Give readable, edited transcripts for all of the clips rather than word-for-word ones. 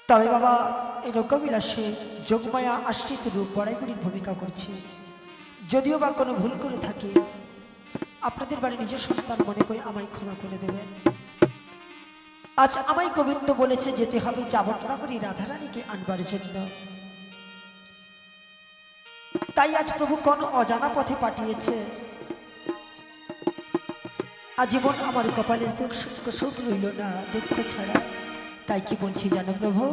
তবে বাবা এই লোকবিলাসে যোগমায়া আশ্রিত রূপ বড়াইগুলির ভূমিকা করছে। যদিও বা কোনো ভুল করে থাকি আপনাদের বাড়ি নিজের সন্তান মনে করে আমায় ক্ষমা করে দেবেন। আজ আমায় গোবিন্দ বলেছে যেতে হবে যাবতনগরী রাধারানীকে আনবার জন্য। তাই আজ প্রভু কোন অজানা পথে পাঠিয়েছে। আজীবন আমার কপালে সুখ রইল না, দুঃখ ছাড়া। তাই কি বলছি জানো প্রভু,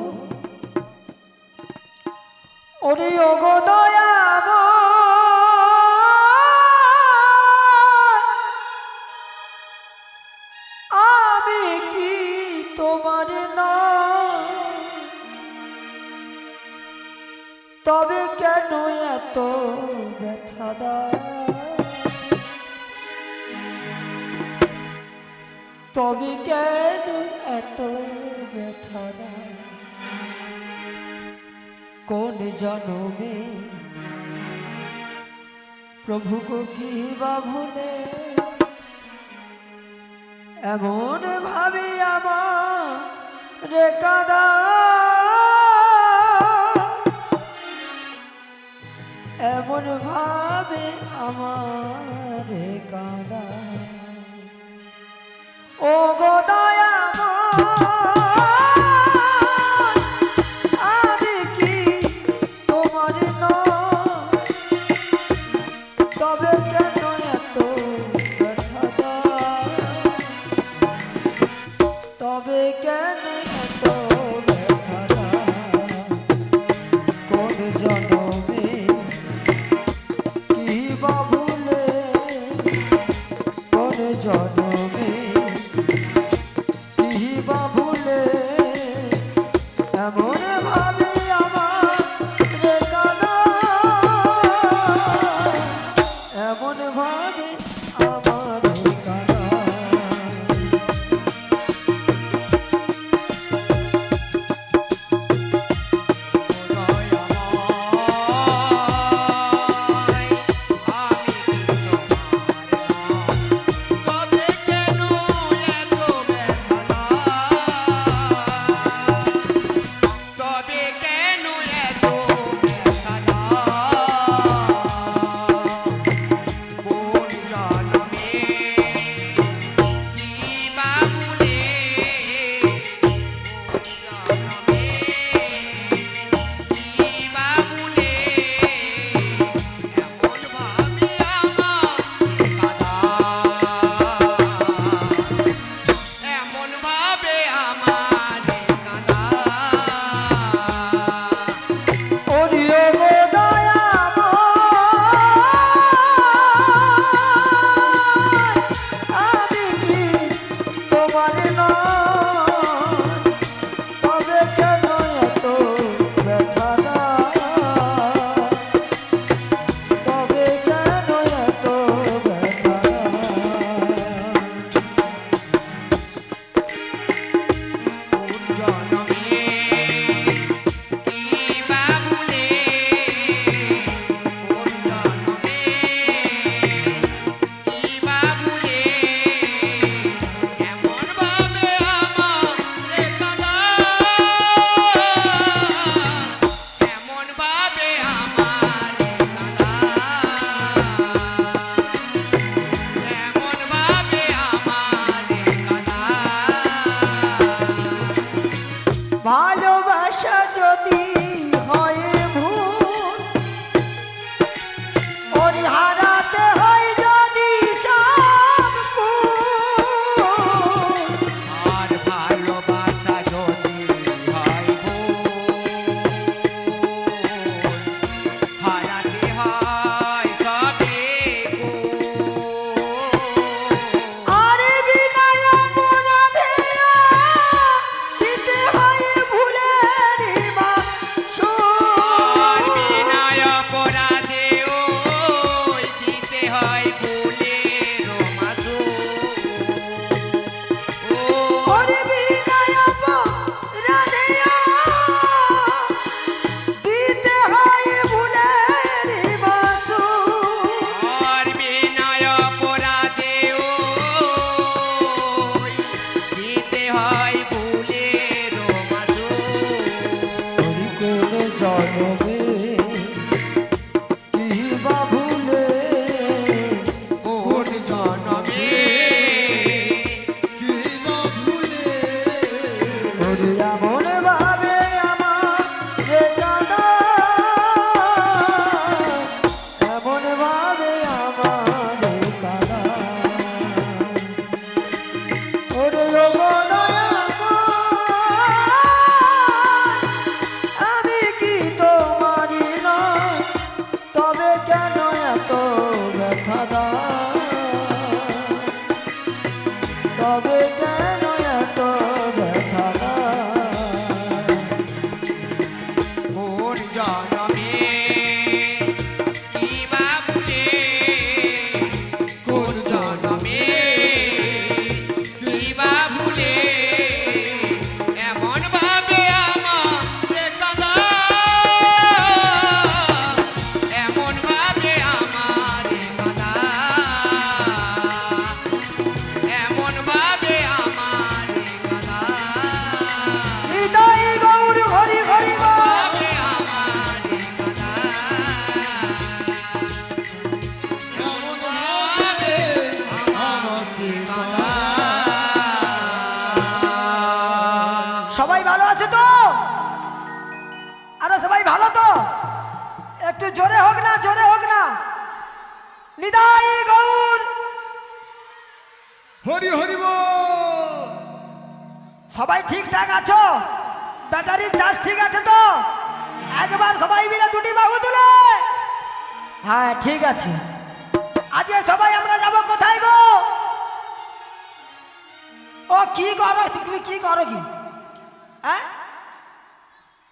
ওরে ওগো আমি কি তোমার না, তবে কেন এত ব্যথা দাও, তবে কেন এত ব্যথা দাও, কোন জনমে প্রভু গো কি বা ভুলে এমন ভাবে আমার রে কাদা, এমন ভাবে আমার রে কাদা, ও গো আমি কি তোমার নয়, তবে কেন এত ব্যথা দাও, তবে কেন এত ব্যথা দাও, কোন জনমে কি বা ভুলে, কোন জনমে এমন ভাবে আমার রে কাদা, এমন ভাবে আমার রে কাদা। ভালোবাসা যদি হয় ভুল, ওরে হারাতে হয় যদি সব কুল, আর ভালোবাসা যদি হয় ভুল, হারাতে হয় সবই কুল। আরে বিনা অপরাধে দিতে হয় ভুলে ওরে এমন ভাবে আমার কাদা, এমন ভাবে আমার কাদা, ওরে ও গো দয়াময়, আমি কি তোমারই নয়, তবে কেন এত ব্যথা দাও, তবে কেন এত ব্যথা দাও। কোন জনমে কি বা ভুলে, কোন জনমে কি বা ভুলে এমন ভাবে আমারে কাঁদা, এমন ভাবে আমারে কাঁদা, এমন ভাবে আমারে কাঁদা, হৃদয় গৌর হরি হরি গো, ভাবে আমারে কাঁদা, এমন ভাবে আমাকে কাঁদা। সবাই ভালো আছে তো? আরে সবাই ভালো তো? একটু জোরে হোক না, জোরে হোক না। হৃদয় গৌর হরি হরি বল। সবাই ঠিকঠাক আছো? ব্যাটারি চার্জ ঠিক আছে তো? একবার সবাই মিলে দুটি বাহু তুলে। হ্যাঁ ঠিক আছে। আজকে সবাই আমরা যাব কোথায় গো? ও কি করো তুমি, কি করো কি? হ্যাঁ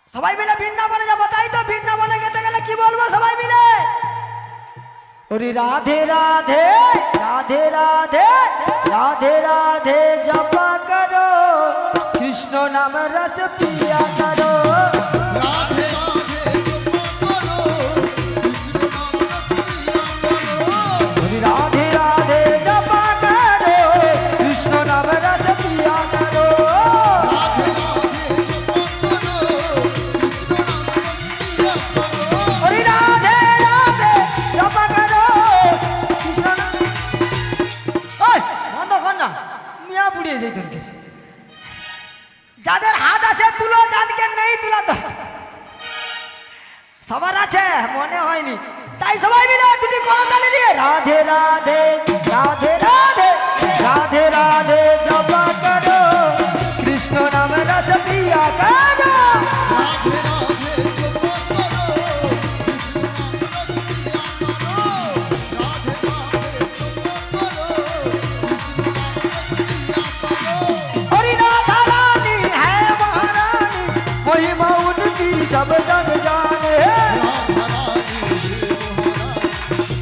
সবাই মিলে বৃন্দাবনে যাবো, তাই তো? বৃন্দাবনে যেতে গেলে কি বলবো সবাই মিলে? ওরে রাধে রাধে রাধে রাধে রাধে রাধে জপা করো, কৃষ্ণ নাম রস পিয়া করো। রাধে রাধে জপা করো, কৃষ্ণ নাম রস পিয়া করো। ওরে রাধে রাধে জপা করো, কৃষ্ণ নাম রস পিয়া করো। রাধে রাধে জপা করো, কৃষ্ণ নাম রস পিয়া করো। ওরে রাধে রাধে জপা করো, কৃষ্ণ নাম। ওই বন্ধ কর না, মিয়া পুড়িয়ে যাই তোকে। যাদের হাত আছে তুলো, যাদেরকে নেই তুলা তো। সবার আছে মনে হয়নি, তাই সবাই মিলে দুটি করতালি দিয়ে রাধে রাধে রাধে রাধে রাধে রাধে জপা করো, কৃষ্ণ নাম রস পিয়া করো। রাধে রাধে জপা করো, কৃষ্ণ নাম রস পিয়া করো। রাধে রাধে জপা করো, কৃষ্ণ নাম রস পিয়া করো। हरि राधा रानी है महारानी, महिमा उनकी सब जग जाने। राधा रानी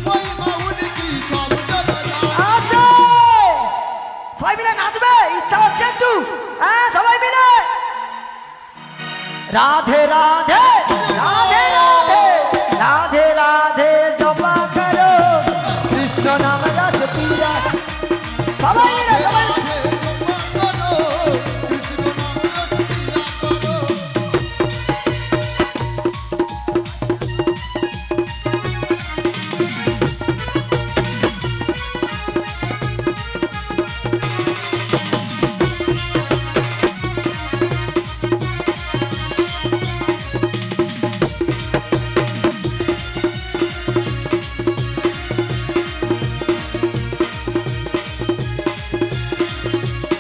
महिमा उनकी सब जग जाने। आसे সবাই মিলে নাচবে, ইচ্ছা হচ্ছে একটু? হ্যাঁ সবাই মিলে রাধে রাধে রাধে রাধে রাধে রাধে জপা করো, কৃষ্ণ নাম রস পিয়া। সবাই মিলে সবাই মিলে। राधे जपा करो, कृष्ण नाम रस पिया करो।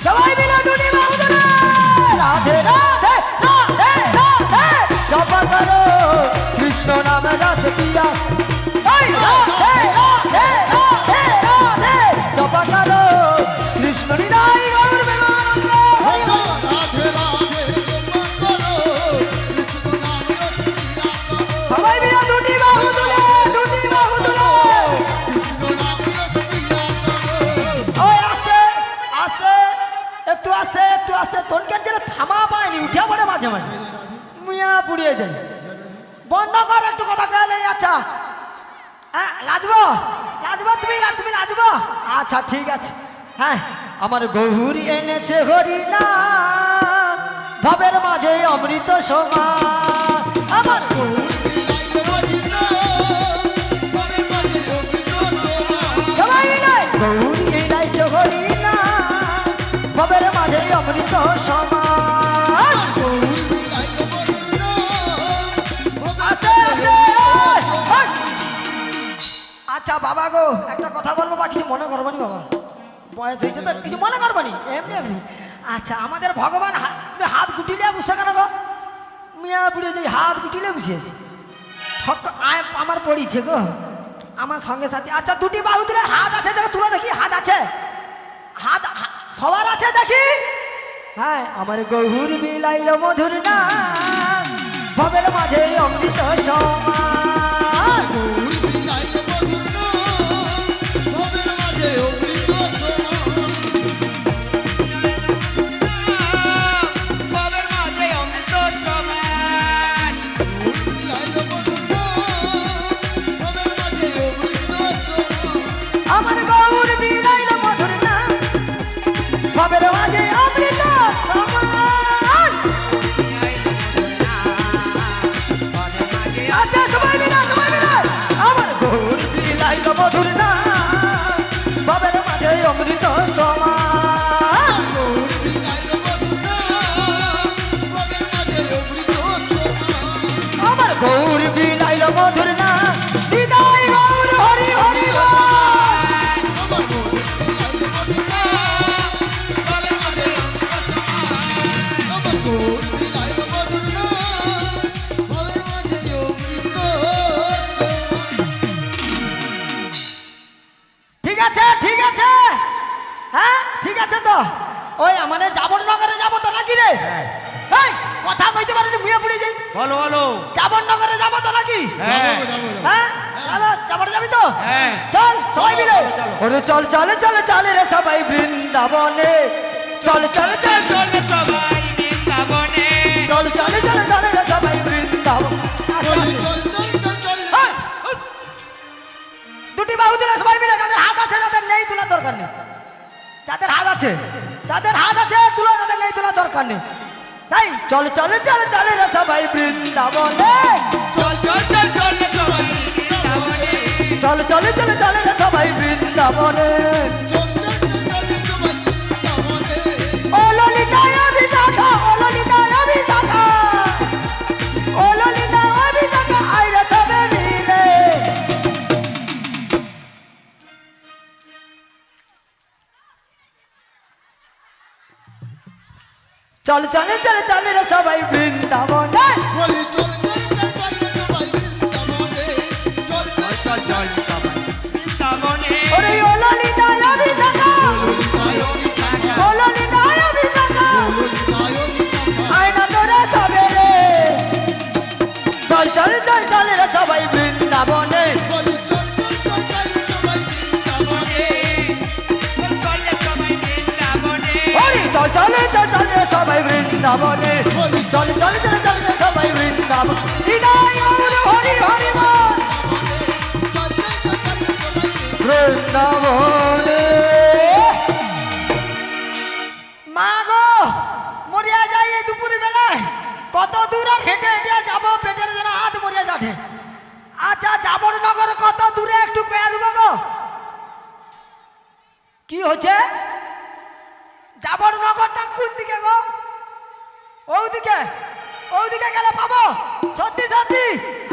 সবাই মিলে দুটি বাহু তুলে রাধে রাধে রাধে রাধে জপা করো, কৃষ্ণ নাম রস পিয়া। এই রাধে রাধে রাধে রাধে জপা করো, কৃষ্ণ হৃদয় গৌর প্রেমানন্দ হরি হরি। राधे राधे जपा करो, कृष्ण नाम रस पिया करो। সবাই মিলে দুটি বাহু তুলে, দুটি বাহু তুলে। कृष्ण नाम रस पिया करो। ওই আস্তে আস্তে, একটু আস্তে একটু আস্তে। তোনকে যেন থামা পায়নি, উঠে পড়ে মাঝে মাঝে, মিয়া পুড়িয়ে যায়। বন্ধ কর একটু কথা কলে। আচ্ছা লাজবো লাজবো, তুমি তুমি লাজবো? আচ্ছা ঠিক আছে। হ্যাঁ আমার গৌরী এনেছে হরি না, ভবের মাঝে অমৃত সমা। আমার গৌর বিলাইয়ে হরি নাম, ভবের মাঝে অমৃত ছোঁয়া। সবাই মিলে গৌরী এলাইছে হরি না, ভবের মাঝে অমৃত সমা। বাবা গো একটা কথা বলবো বা কিছু মনে করবো নি বাবা, বয়স হয়েছে তো কিছু মনে করবো নি, এমনি এমনি। আচ্ছা আমাদের ভগবান হাত গুটিলে বসে কেন গো? মিয়া বুড়ে যে হাত গুটিলে বসেছে, ঠক আমার পড়িছে গো আমার সঙ্গে সাথে। আচ্ছা দুটি বাহু তুলে হাত আছে দেখো, তুলে দেখি হাত আছে, হাত সবার আছে দেখি। হ্যাঁ আমার গৌর বিলাইল মধুর নাম, ভবের মাঝে অমৃত সমান। গৌর বিলাইল মধুর নাম, ভবের মাঝে অমৃত সমান। বাবার মাঝে অমৃত সমান। গৌর বিলাইল মধুর নাম, ভবের মাঝে অমৃত সমান। আমার গৌর বিলাইল মধুর নাম, ভবের মাঝে অমৃত সমান। আচ্ছা সবাই মিলে আমার গৌর বিলাইল মধুর নাম, ভবের মাঝে অমৃত সমান। গৌর বিলাইল মধুর নাম, ভবের মাঝে অমৃত সমান। আমার গৌর বিলাইল মধুর নাম, হৃদয় গৌর হরি হরি বল। আমার গৌর বিলাইল মধুর নাম, ভবের মাঝে অমৃত সমান। আমার গৌর বিলাইল মধুর নাম, ভবের মাঝে অমৃত সমান। ঠিক আছে ঠিক আছে, হ্যাঁ ঠিক আছে তো। ওই আমাদের জাবরনগরে যাবো তো নাকি রে? এই কথা কইতে পারিনি মুয়ে পড়ে যাই। বলো বলো। জাবরনগরে যাবো তো নাকি? হ্যাঁ হ্যাঁ যাবো, যাবর যাবি তো? হ্যাঁ। চল সবাই মিলে। চলো। ওরে চল চলে চলে চলে রে সবাই বৃন্দাবনে, চল চলে চলে চলে সবাই বৃন্দাবনে। চল চলে চলে চলে রে সবাই বৃন্দাবন। বলি চল চল চল চল। এই, এই, দুটি বাহু তুলে সবাই মিলে, যাদের হাত আছে যাদের নেই তোলার দরকার নেই। যাদের হাত আছে তুলো, যাদের নেই তোলার দরকার নেই। তাই চল চলে চলে চলে রে সবাই বৃন্দাবনে, চল চল চল চলে সবাই বৃন্দাবনে। চল চলে চলে চলে রে সবাই বৃন্দাবনে। চল চল চল চল সবাই বৃন্দাবনে। ও ললিতায় বিশাখা, ও ললিতায় বিশাখা, ও ললিতায় বিশাখা, আই রে সবে মিলে। চল চলে চলে চলে রে সবাই বৃন্দাবনে, বলি চল চল চল চল সবাই বৃন্দাবনে। চল চল চল চল সবাই বৃন্দাবনে। ওরে ও ললিতায় বিশাখা, ললিতায় বিশাখা, ও ললিতায় বিশাখা, ললিতায় বিশাখা। আয় না তোরা সবে রে। চল চল চল চলে রে সবাই বৃন্দাবনে, বলি চল চল চল চল সবাই বৃন্দাবনে। চলে সবাই বৃন্দাবনে। ওরে চল চলে চল চল রে সবাই বৃন্দাবনে, চল চলে চলে চল রে সবাই বৃন্দাবন। হৃদয় গৌর হরি হরি বল। চল চল চল চল সবাই বৃন্দাবনে। মা গো মরিয়া যাই এই দুপুর বেলায়, কত দূর আর হেঁটে হেঁটে যাবো, পেটের যেন হাত মরিয়া যাঠে। আচ্ছা জাবরনগর কত দূরে একটু কয়া দেবো গো? কি হচ্ছে? জাবরনগরটা কোন দিকে গো? ওদিকে, ওদিকে গেলে পাবো সত্যি সত্যি।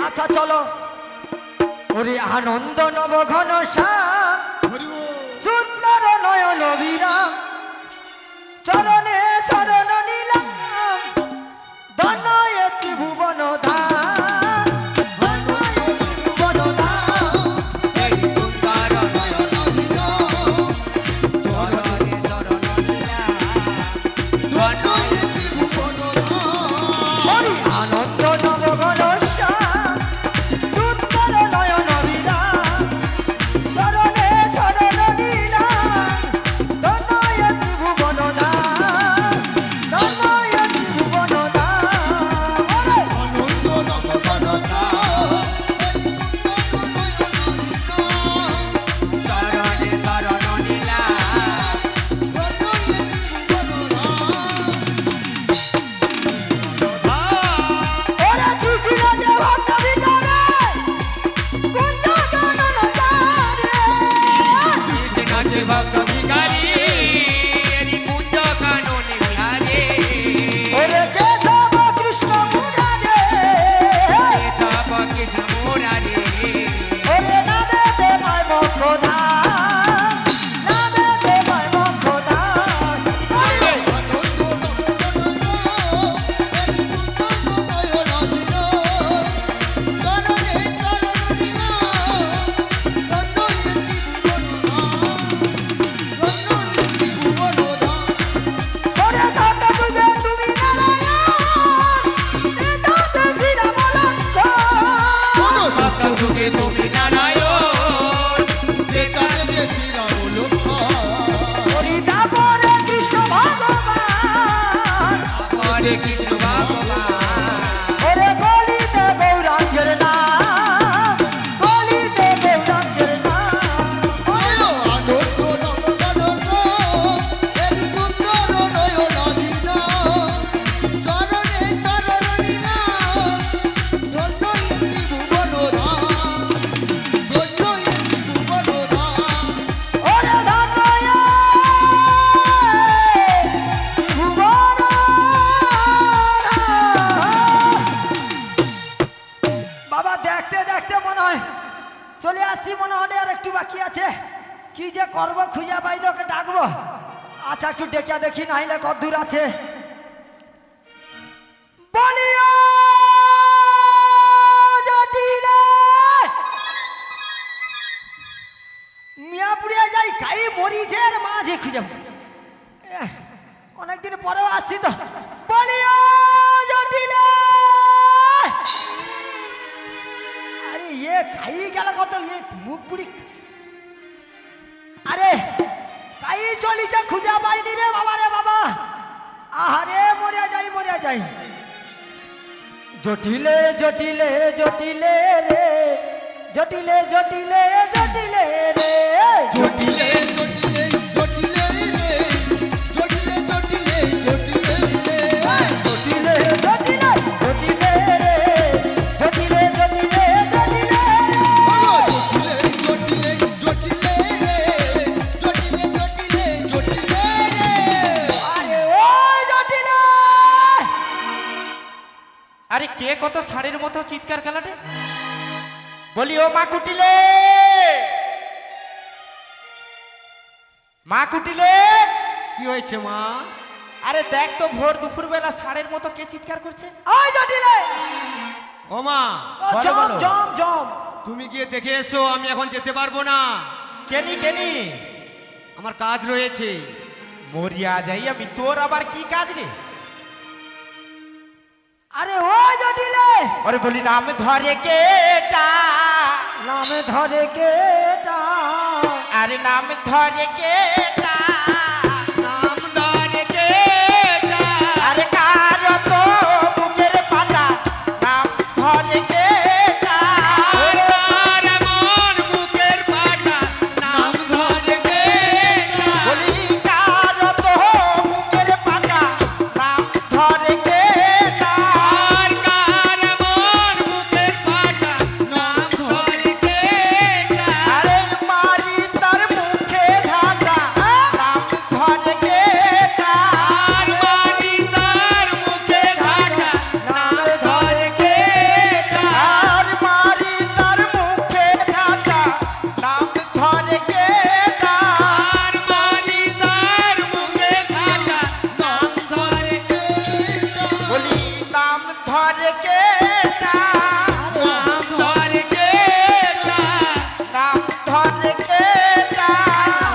আচ্ছা চলো। ওরে আনন্দ নব ঘন শ্যাম, হরি বল। সুন্দর নয়ন বিরাম, চরণে শরণ নিলাম, ধনয় ত্রিভুবন ধাম, ধনয় ত্রিভুবন ধাম। এই সুন্দর নয়ন চরণে শরণ লীলা। ধনয় হরি আনন্দ নব ঘন শ্যাম, সুন্দর নয়ন বিরাম, চরণে শরণ নিলাম, ধনয় কি যে করবো খুঁজে পাইলে ওকে ডাকবো। আচ্ছা একটু ডেকে দেখি নাইলে কত দূর আছে। বলিও জটিলে মিয়াপুরিয়া যাই কাই মরিচের মাঝে খুঁজে অনেকদিন পরেও আসছি তো। বলিও জটিলে আরে ইয়ে খাই গেল কত ইয়ে মুখ পুরি। আরে কাই চলিছে খুঁজা পাইনি রে বাবা রে বাবা। আহারে মরিয়া যাই জটিলে জটিলে জটিলে রে জটিলে জটিলে জটিলে রে জটিলে জটিলে জটিলে রে জটিলে জটিলে জটিলে রে জটিলে জটিলে জটিলে রে জটিলে জটিলে জটিলে রে জটিলে জটিলে রে জটিলে জটিলে জটিলে রে আরে ওই জটিলে আরে কে কত ষাঁড়ের মতো চিৎকার খেলাটে? বলি ও মা কুটিলে, মা কুটিলে। কি হয়েছে মা? আরে দেখ তো ভোর দুপুর বেলা ষাঁড়ের মতো কে চিৎকার করছে? ওই জটিলে ও মা, বলো, জম বলো। জম জম তুমি গিয়ে দেখে এসো, আমি এখন যেতে পারবো না, কেনি কেনি আমার কাজ রয়েছে। মরিয়া যাই আমি, তোর আবার কি কাজ রে? আরে ওই জটিলে আরে বলি নাম ধরে কেটা, নাম ধরে কেটা আরে নাম ধরে কেটা, নাম ধরে কেটা, আরে কার তো বুকের পাটা, নাম ধরে কেটা, কার মন বুকের পাটা, নাম ধরে কেটা বলি কার তো বুকের পাটা, নাম ধরে কেটা, কার মন বুকের পাটা, নাম ধরে কেটা, আরে মারি তার মুখে ঝাঁটা, নাম ধরে কেটা, আর মারি তার মুখে ঝাঁটা, নাম ধরে কেটা, আর মারি তার মুখে ঝাঁটা, নাম ধরে কেটা, আর মারি তার মুখে ঝাঁটা, নাম ধরে কেটা বলি নাম ধরে কেটা, নাম ধরে কেটা, নাম ধরে কেটা,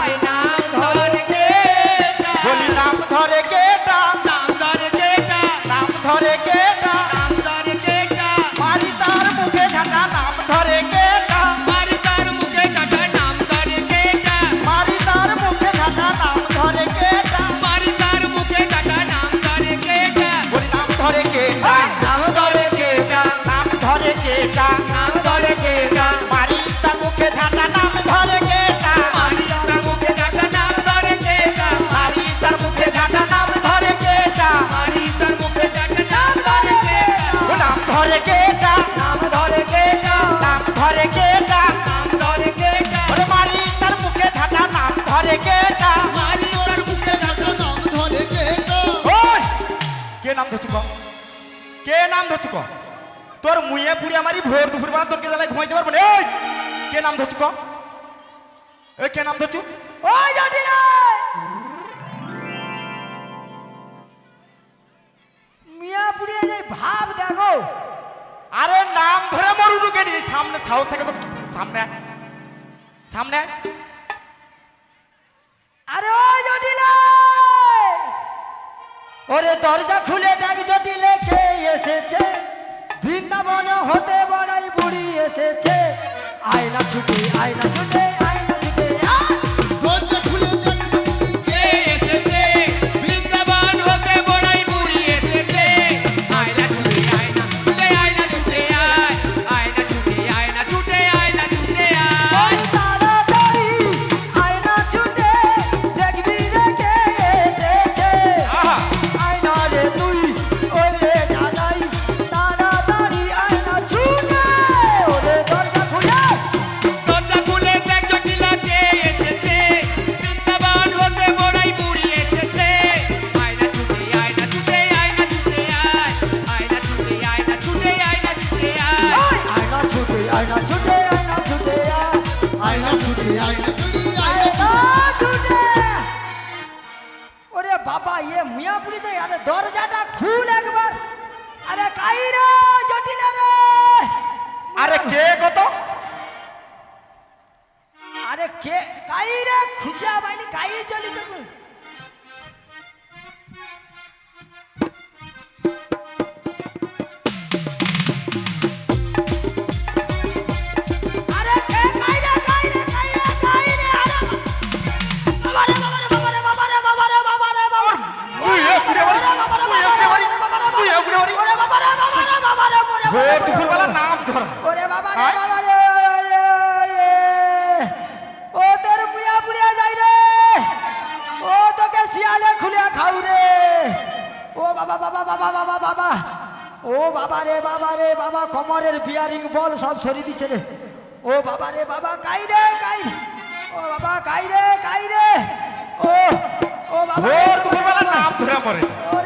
নাম ধরে কেটা, বলি নাম ধরে কেটা, নাম ধরে কেটা, নাম ধরে কেটা, নাম ধরে কেটা, মারি তার মুখে ঝাঁটা, নাম ধরে কেটা, মারি তার মুখে ঝাঁটা, নাম ধরে কেটা, মারি তার মুখে ঝাঁটা, নাম ধরে কেটা, মারি তার মুখে ঝাঁটা, নাম ধরে কেটা, বলি নাম ধরে কেটা, নাম ধরে কেটা, নাম ধরে কেটা, নাম ধরে কেটা, মারি তার মুখে ঝাঁটা, নাম ধরে কেটা, মারি তার মুখে ঝাঁটা, নাম ধরে কেটা, মারি তার মুখে ঝাঁটা, নাম ধরে কেটা, মারি তার মুখে ঝাঁটা, নাম ধরে কেটা, ও নাম ধরে কেটা, নাম ধরে কেটা, নাম ধরে কেটা, নাম ধরে কেটা, ওরে মারি তার মুখে ঝাঁটা, নাম ধরে কেটা, মারি তার মুখে ঝাঁটা, নাম ধরে কেটা ওই কে নাম ধরছু ক, কে নাম ধরছু ক, তোর মুয়ে পুড়ি আমারই ভোর দুপুর বেলা তোর কে জ্বালায় ঘুমাইতে পারবো না। এই কে নাম ধরছু ক, এই কে নাম ধরছু? ওই জটিলে মিয়াপুরিয়া যাই ভাব দেখো। আরে নাম ধরে মরুনু কে নিয়ে সামনে ছাও থেকে তো সামনে আয়, সামনে আয়। আরে ওই জটিলে ওরে দরজা খুলে ডাক জটিলে কে এসেছে, বৃন্দাবন হতে বড়াই বুড়ি এসেছে, আয়না ছুটে আয়না ছুটে আয়না ছুটে দরজা খুলে দেখ কে এসেছে, বৃন্দাবন হতে বড়াই বুড়ি এসেছে, আয়না ছুটে আয়না ছুটে আয়না ছুটে আয়, আয়না ছুটে আয়না ছুটে আয়না ছুটে আয়। ওই তাড়াতাড়ি আয়না ছুটে দেখবি রে কে এসেছে, আহা আয়না রে তুই ওই রে দাদাই তাড়াতাড়ি আয়না ছুটে ওরে দরজা খুলে দরজা খুলে কে কত আরে কে কাই রে খুঁজা বাইনি কাই চলি তো আরে কে কাই রে কাই রে কাই রে কাই রে আরে বাবা রে বাবা রে বাবা রে বাবা রে বাবা রে বাবা রে বাবা তুই এ পুরে বাড়ি তুই এ পুরে বাড়ি ওরে বাবা রে বাবা রে বাবা রে ও দুপুরবেলা নাম ধর ওরে বাবা রে বাবা রে ও তোর বুয়া বুড়িয়া যাই রে ও তোকে শিয়ালে খুলে খাও রে ও বাবা বাবা বাবা বাবা বাবা ও বাবা রে বাবা কমরের বিয়ারিং বল সব সরি দিচ্ছে রে ও বাবা রে বাবা কাই রে কাই ও বাবা কাই রে ও ও বাবা ও দুপুরবেলা নাম ধরে মরে ও